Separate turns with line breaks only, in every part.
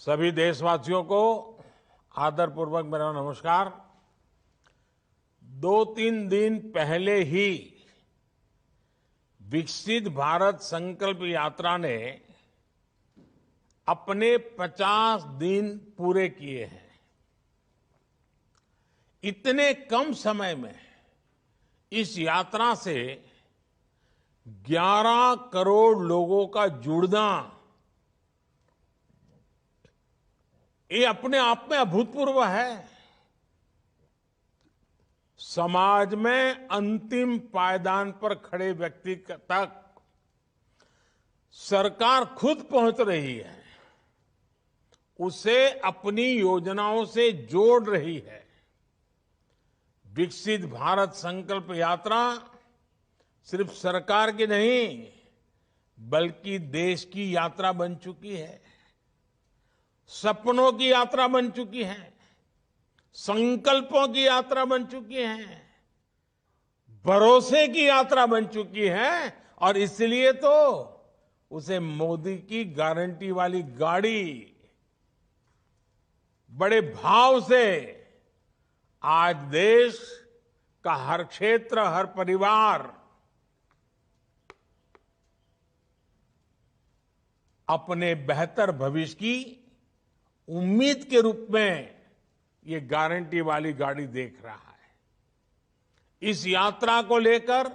सभी देशवासियों को आदरपूर्वक मेरा नमस्कार। 2-3 दिन पहले ही विकसित भारत संकल्प यात्रा ने अपने 50 दिन पूरे किए हैं। इतने कम समय में इस यात्रा से 11 करोड़ लोगों का जुड़ना ये अपने आप में अभूतपूर्व है। समाज में अंतिम पायदान पर खड़े व्यक्ति तक सरकार खुद पहुंच रही है, उसे अपनी योजनाओं से जोड़ रही है। विकसित भारत संकल्प यात्रा सिर्फ सरकार की नहीं, बल्कि देश की यात्रा बन चुकी है। सपनों की यात्रा बन चुकी है, संकल्पों की यात्रा बन चुकी है, भरोसे की यात्रा बन चुकी है। और इसलिए तो उसे मोदी की गारंटी वाली गाड़ी बड़े भाव से आज देश का हर क्षेत्र, हर परिवार अपने बेहतर भविष्य की उम्मीद के रूप में ये गारंटी वाली गाड़ी देख रहा है। इस यात्रा को लेकर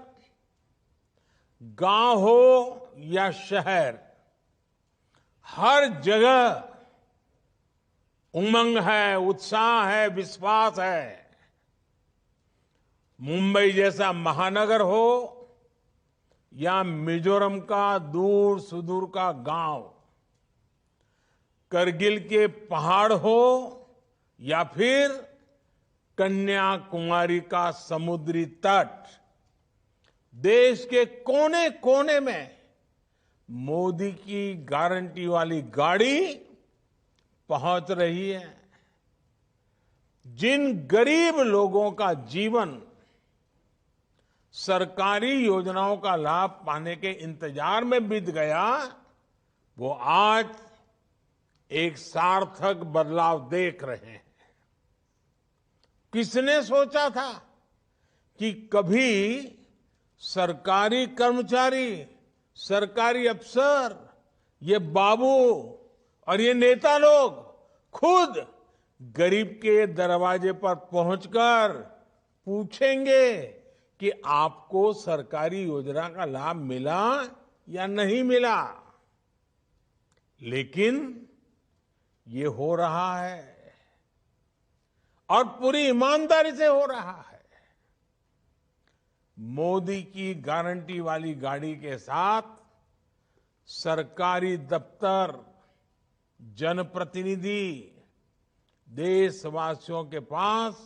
गांव हो या शहर, हर जगह उमंग है, उत्साह है, विश्वास है। मुंबई जैसा महानगर हो या मिजोरम का दूर सुदूर का गांव, करगिल के पहाड़ हो या फिर कन्याकुमारी का समुद्री तट, देश के कोने कोने में मोदी की गारंटी वाली गाड़ी पहुंच रही है। जिन गरीब लोगों का जीवन सरकारी योजनाओं का लाभ पाने के इंतजार में बीत गया, वो आज एक सार्थक बदलाव देख रहे हैं। किसने सोचा था कि कभी सरकारी कर्मचारी, सरकारी अफसर, ये बाबू और ये नेता लोग खुद गरीब के दरवाजे पर पहुंचकर पूछेंगे कि आपको सरकारी योजना का लाभ मिला या नहीं मिला। लेकिन ये हो रहा है और पूरी ईमानदारी से हो रहा है। मोदी की गारंटी वाली गाड़ी के साथ सरकारी दफ्तर, जनप्रतिनिधि देशवासियों के पास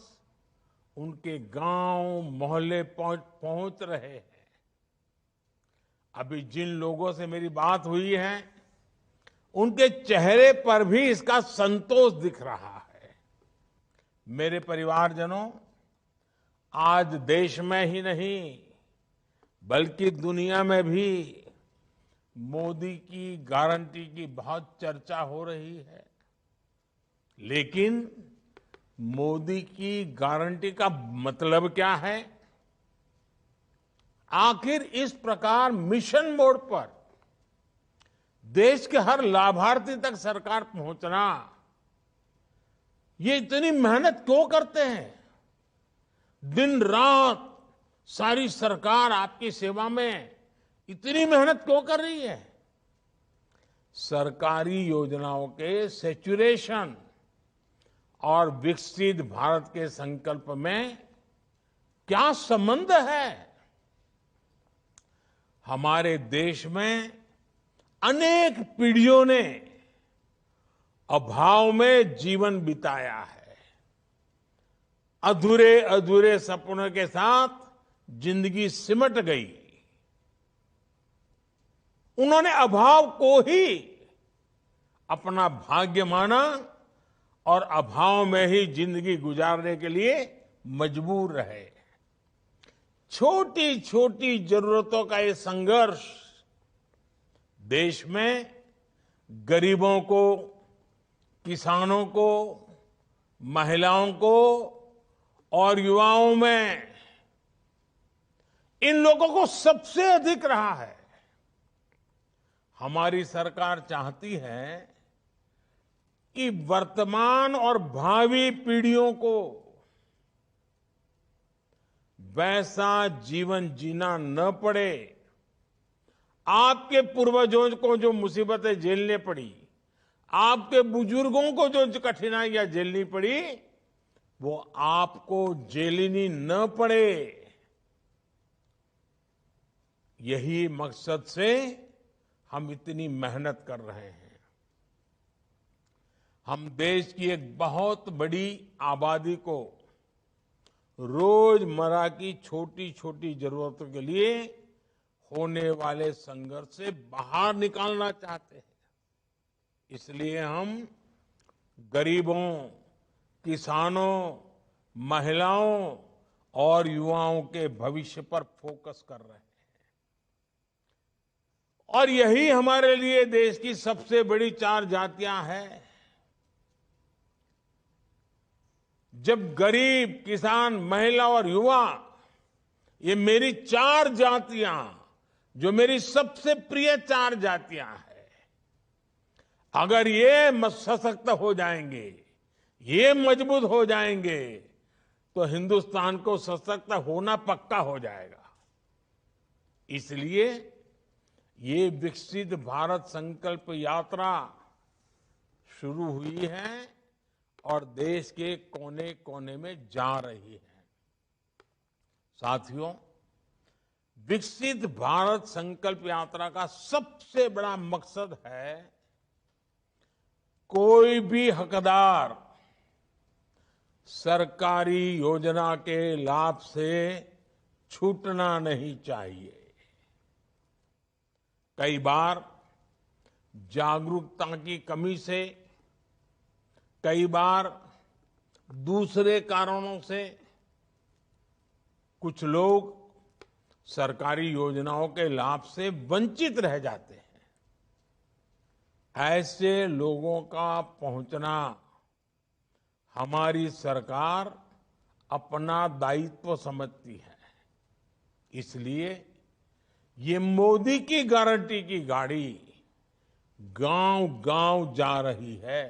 उनके गांव, मोहल्ले पहुंच रहे हैं। अभी जिन लोगों से मेरी बात हुई है, उनके चेहरे पर भी इसका संतोष दिख रहा है। मेरे परिवारजनों, आज देश में ही नहीं बल्कि दुनिया में भी मोदी की गारंटी की बहुत चर्चा हो रही है। लेकिन मोदी की गारंटी का मतलब क्या है? आखिर इस प्रकार मिशन मोड पर देश के हर लाभार्थी तक सरकार पहुंचना, ये इतनी मेहनत क्यों करते हैं? दिन रात सारी सरकार आपकी सेवा में इतनी मेहनत क्यों कर रही है? सरकारी योजनाओं के सैचुरेशन और विकसित भारत के संकल्प में क्या संबंध है? हमारे देश में अनेक पीढ़ियों ने अभाव में जीवन बिताया है। अधूरे अधूरे सपनों के साथ जिंदगी सिमट गई। उन्होंने अभाव को ही अपना भाग्य माना और अभाव में ही जिंदगी गुजारने के लिए मजबूर रहे। छोटी छोटी जरूरतों का ये संघर्ष देश में गरीबों को, किसानों को, महिलाओं को और युवाओं में इन लोगों को सबसे अधिक रहा है। हमारी सरकार चाहती है कि वर्तमान और भावी पीढ़ियों को वैसा जीवन जीना न पड़े। आपके पूर्वजों को जो मुसीबतें झेलने पड़ी, आपके बुजुर्गों को जो कठिनाइयां झेलनी पड़ी, वो आपको झेलनी न पड़े। यही मकसद से हम इतनी मेहनत कर रहे हैं। हम देश की एक बहुत बड़ी आबादी को रोजमर्रा की छोटी छोटी जरूरतों के लिए होने वाले संघर्ष से बाहर निकालना चाहते हैं। इसलिए हम गरीबों, किसानों, महिलाओं और युवाओं के भविष्य पर फोकस कर रहे हैं। और यही हमारे लिए देश की सबसे बड़ी 4 जातियां हैं। जब गरीब, किसान, महिला और युवा, ये मेरी 4 जातियां, जो मेरी सबसे प्रिय 4 जातियां हैं, अगर ये सशक्त हो जाएंगे, ये मजबूत हो जाएंगे, तो हिंदुस्तान को सशक्त होना पक्का हो जाएगा। इसलिए ये विकसित भारत संकल्प यात्रा शुरू हुई है और देश के कोने कोने में जा रही है। साथियों, विकसित भारत संकल्प यात्रा का सबसे बड़ा मकसद है कोई भी हकदार सरकारी योजना के लाभ से छूटना नहीं चाहिए। कई बार जागरूकता की कमी से, कई बार दूसरे कारणों से कुछ लोग सरकारी योजनाओं के लाभ से वंचित रह जाते हैं। ऐसे लोगों का पहुंचना हमारी सरकार अपना दायित्व समझती है। इसलिए ये मोदी की गारंटी की गाड़ी गांव-गांव जा रही है।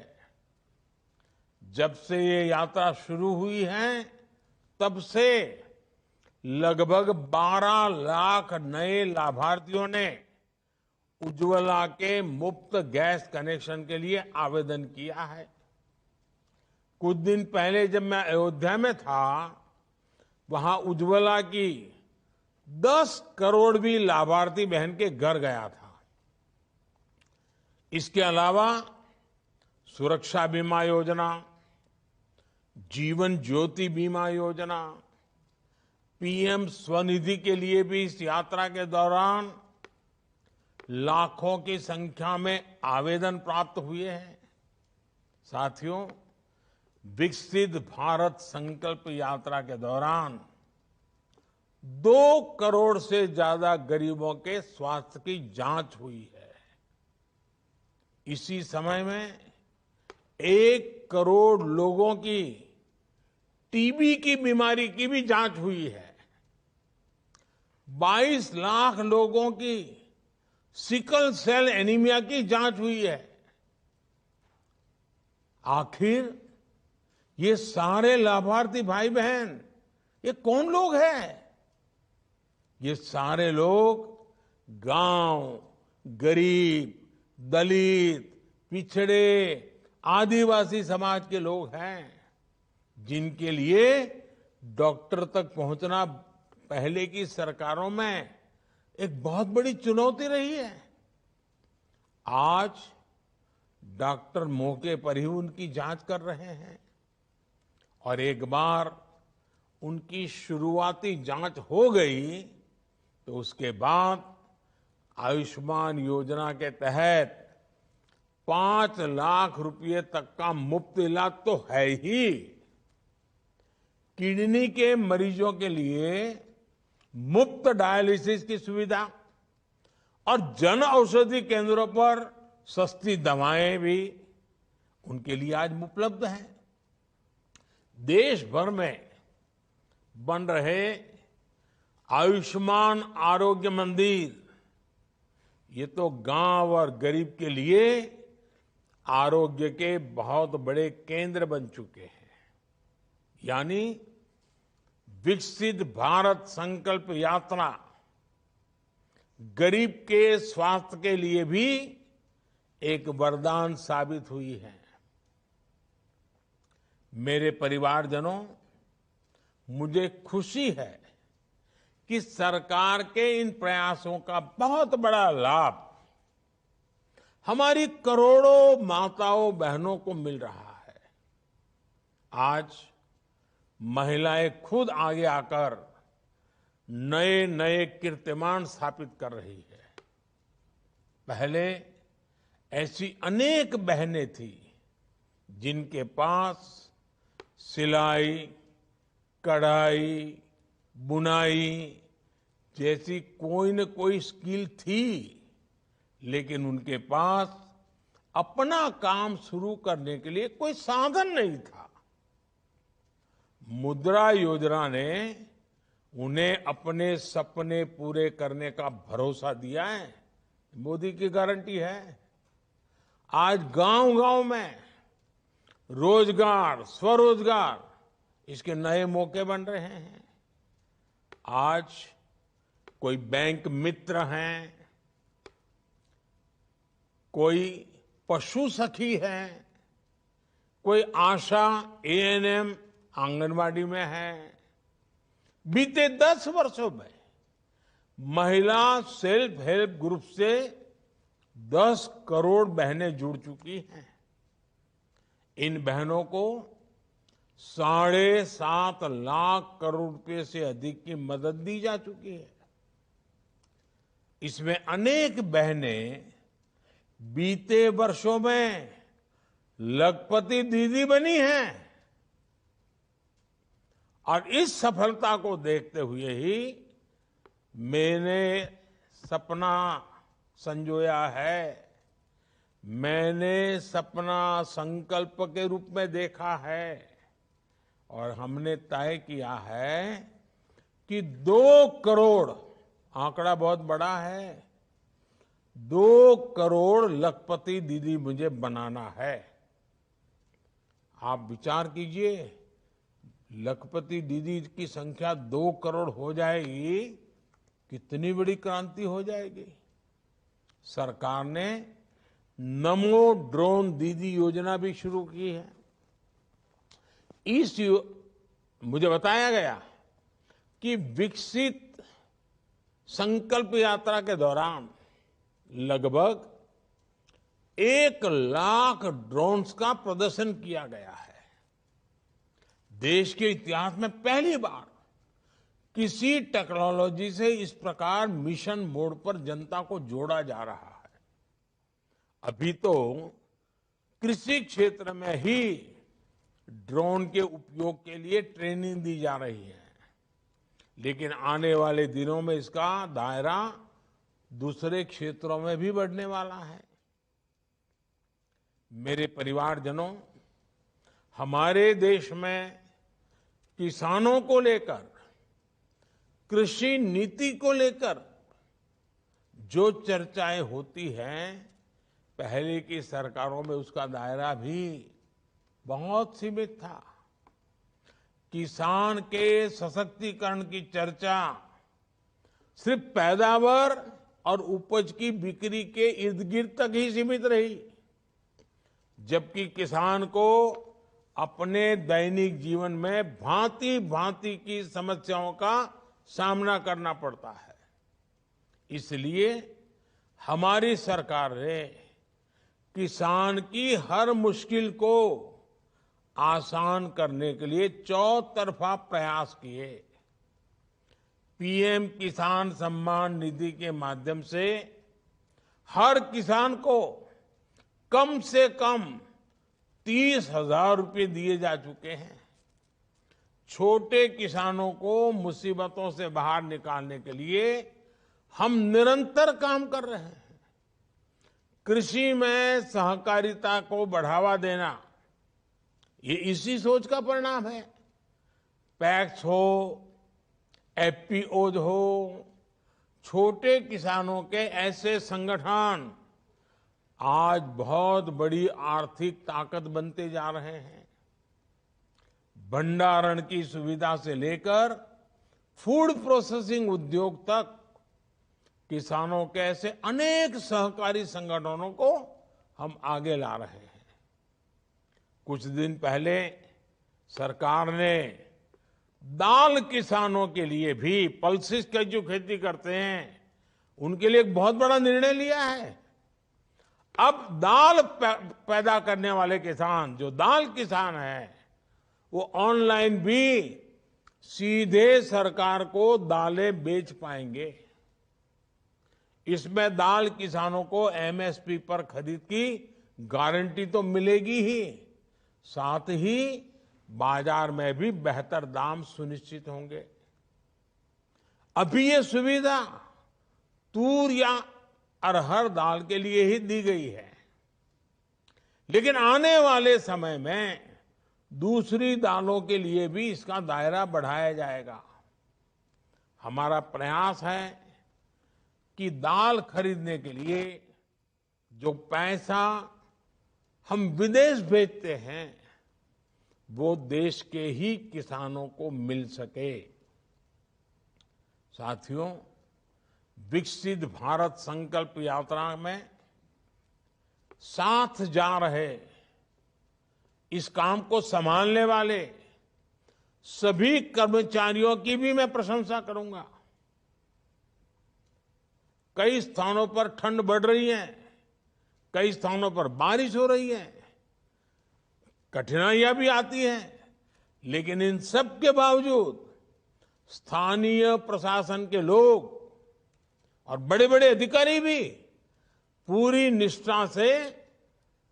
जब से ये यात्रा शुरू हुई है, तब से लगभग 12 लाख नए लाभार्थियों ने उज्ज्वला के मुफ्त गैस कनेक्शन के लिए आवेदन किया है। कुछ दिन पहले जब मैं अयोध्या में था, वहां उज्ज्वला की 10 करोड़वीं लाभार्थी बहन के घर गया था। इसके अलावा सुरक्षा बीमा योजना, जीवन ज्योति बीमा योजना, पीएम स्वनिधि के लिए भी इस यात्रा के दौरान लाखों की संख्या में आवेदन प्राप्त हुए हैं। साथियों, विकसित भारत संकल्प यात्रा के दौरान 2 करोड़ से ज्यादा गरीबों के स्वास्थ्य की जांच हुई है। इसी समय में 1 करोड़ लोगों की टीबी की बीमारी की भी जांच हुई है। 22 लाख लोगों की सिकल सेल एनीमिया की जांच हुई है। आखिर ये सारे लाभार्थी भाई बहन, ये कौन लोग हैं? ये सारे लोग गांव, गरीब, दलित, पिछड़े, आदिवासी समाज के लोग हैं, जिनके लिए डॉक्टर तक पहुंचना पहले की सरकारों में एक बहुत बड़ी चुनौती रही है। आज डॉक्टर मौके पर ही उनकी जांच कर रहे हैं और एक बार उनकी शुरुआती जांच हो गई तो उसके बाद आयुष्मान योजना के तहत 5 लाख रुपए तक का मुफ्त इलाज तो है ही। किडनी के मरीजों के लिए मुफ्त डायलिसिस की सुविधा और जन औषधि केंद्रों पर सस्ती दवाएं भी उनके लिए आज उपलब्ध है। देश भर में बन रहे आयुष्मान आरोग्य मंदिर, ये तो गांव और गरीब के लिए आरोग्य के बहुत बड़े केंद्र बन चुके हैं। यानी विकसित भारत संकल्प यात्रा गरीब के स्वास्थ्य के लिए भी एक वरदान साबित हुई है। मेरे परिवारजनों, मुझे खुशी है कि सरकार के इन प्रयासों का बहुत बड़ा लाभ हमारी करोड़ों माताओं बहनों को मिल रहा है। आज महिलाएं खुद आगे आकर नए नए कीर्तिमान स्थापित कर रही है। पहले ऐसी अनेक बहनें थी जिनके पास सिलाई, कढ़ाई, बुनाई जैसी कोई न कोई स्किल थी, लेकिन उनके पास अपना काम शुरू करने के लिए कोई साधन नहीं था। मुद्रा योजना ने उन्हें अपने सपने पूरे करने का भरोसा दिया है। मोदी की गारंटी है। आज गांव-गांव में रोजगार, स्वरोजगार, इसके नए मौके बन रहे हैं। आज कोई बैंक मित्र हैं, कोई पशु सखी है, कोई आशा एएनएम आंगनवाड़ी में है। बीते 10 वर्षों में महिला सेल्फ हेल्प ग्रुप से 10 करोड़ बहनें जुड़ चुकी हैं। इन बहनों को 7.5 लाख करोड़ रुपए से अधिक की मदद दी जा चुकी है। इसमें अनेक बहनें बीते वर्षों में लखपति दीदी बनी हैं। और इस सफलता को देखते हुए ही मैंने सपना संजोया है, मैंने सपना संकल्प के रूप में देखा है और हमने तय किया है कि 2 करोड़, आंकड़ा बहुत बड़ा है, 2 करोड़ लखपति दीदी मुझे बनाना है। आप विचार कीजिए, लखपति दीदी की संख्या 2 करोड़ हो जाएगी, कितनी बड़ी क्रांति हो जाएगी। सरकार ने नमो ड्रोन दीदी योजना भी शुरू की है। मुझे बताया गया कि विकसित संकल्प यात्रा के दौरान लगभग 1 लाख ड्रोन्स का प्रदर्शन किया गया है। देश के इतिहास में पहली बार किसी टेक्नोलॉजी से इस प्रकार मिशन मोड पर जनता को जोड़ा जा रहा है। अभी तो कृषि क्षेत्र में ही ड्रोन के उपयोग के लिए ट्रेनिंग दी जा रही है, लेकिन आने वाले दिनों में इसका दायरा दूसरे क्षेत्रों में भी बढ़ने वाला है। मेरे परिवारजनों, हमारे देश में किसानों को लेकर, कृषि नीति को लेकर जो चर्चाएं होती हैं, पहले की सरकारों में उसका दायरा भी बहुत सीमित था। किसान के सशक्तिकरण की चर्चा सिर्फ पैदावार और उपज की बिक्री के इर्द गिर्द तक ही सीमित रही, जबकि किसान को अपने दैनिक जीवन में भांति भांति की समस्याओं का सामना करना पड़ता है। इसलिए हमारी सरकार ने किसान की हर मुश्किल को आसान करने के लिए चौतरफा प्रयास किए। पीएम किसान सम्मान निधि के माध्यम से हर किसान को कम से कम 30,000 रुपये दिए जा चुके हैं। छोटे किसानों को मुसीबतों से बाहर निकालने के लिए हम निरंतर काम कर रहे हैं। कृषि में सहकारिता को बढ़ावा देना, ये इसी सोच का परिणाम है। पैक्स हो, एफपीओज हो, छोटे किसानों के ऐसे संगठन आज बहुत बड़ी आर्थिक ताकत बनते जा रहे हैं। भंडारण की सुविधा से लेकर फूड प्रोसेसिंग उद्योग तक किसानों के ऐसे अनेक सहकारी संगठनों को हम आगे ला रहे हैं। कुछ दिन पहले सरकार ने दाल किसानों के लिए भी, पल्सेस की जो खेती करते हैं उनके लिए एक बहुत बड़ा निर्णय लिया है। अब दाल पैदा करने वाले किसान, जो दाल किसान है, वो ऑनलाइन भी सीधे सरकार को दालें बेच पाएंगे। इसमें दाल किसानों को एमएसपी पर खरीद की गारंटी तो मिलेगी ही, साथ ही बाजार में भी बेहतर दाम सुनिश्चित होंगे। अभी ये सुविधा तूर या अरहर दाल के लिए ही दी गई है, लेकिन आने वाले समय में दूसरी दालों के लिए भी इसका दायरा बढ़ाया जाएगा। हमारा प्रयास है कि दाल खरीदने के लिए जो पैसा हम विदेश भेजते हैं वो देश के ही किसानों को मिल सके। साथियों, विकसित भारत संकल्प यात्रा में साथ जा रहे, इस काम को संभालने वाले सभी कर्मचारियों की भी मैं प्रशंसा करूंगा। कई स्थानों पर ठंड बढ़ रही है, कई स्थानों पर बारिश हो रही है, कठिनाइयां भी आती हैं, लेकिन इन सब के बावजूद स्थानीय प्रशासन के लोग और बड़े बड़े अधिकारी भी पूरी निष्ठा से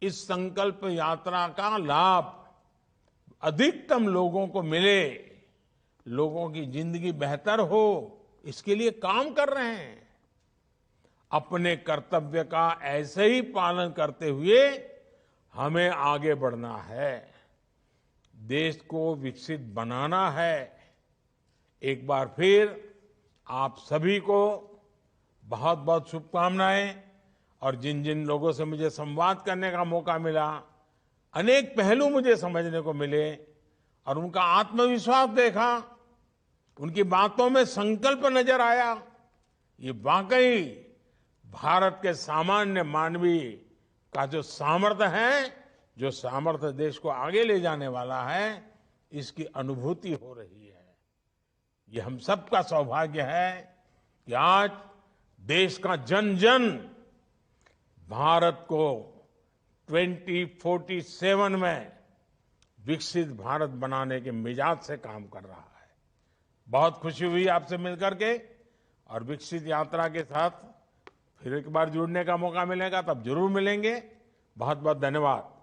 इस संकल्प यात्रा का लाभ अधिकतम लोगों को मिले, लोगों की जिंदगी बेहतर हो, इसके लिए काम कर रहे हैं। अपने कर्तव्य का ऐसे ही पालन करते हुए हमें आगे बढ़ना है, देश को विकसित बनाना है। एक बार फिर आप सभी को बहुत बहुत शुभकामनाएं। और जिन जिन लोगों से मुझे संवाद करने का मौका मिला, अनेक पहलू मुझे समझने को मिले और उनका आत्मविश्वास देखा, उनकी बातों में संकल्प नजर आया। ये वाकई भारत के सामान्य मानवी का जो सामर्थ्य है, जो सामर्थ्य देश को आगे ले जाने वाला है, इसकी अनुभूति हो रही है। ये हम सबका सौभाग्य है कि आज देश का जन जन भारत को 2047 में विकसित भारत बनाने के मिजाज से काम कर रहा है। बहुत खुशी हुई आपसे मिलकर के, और विकसित यात्रा के साथ फिर एक बार जुड़ने का मौका मिलेगा तब जरूर मिलेंगे। बहुत बहुत धन्यवाद।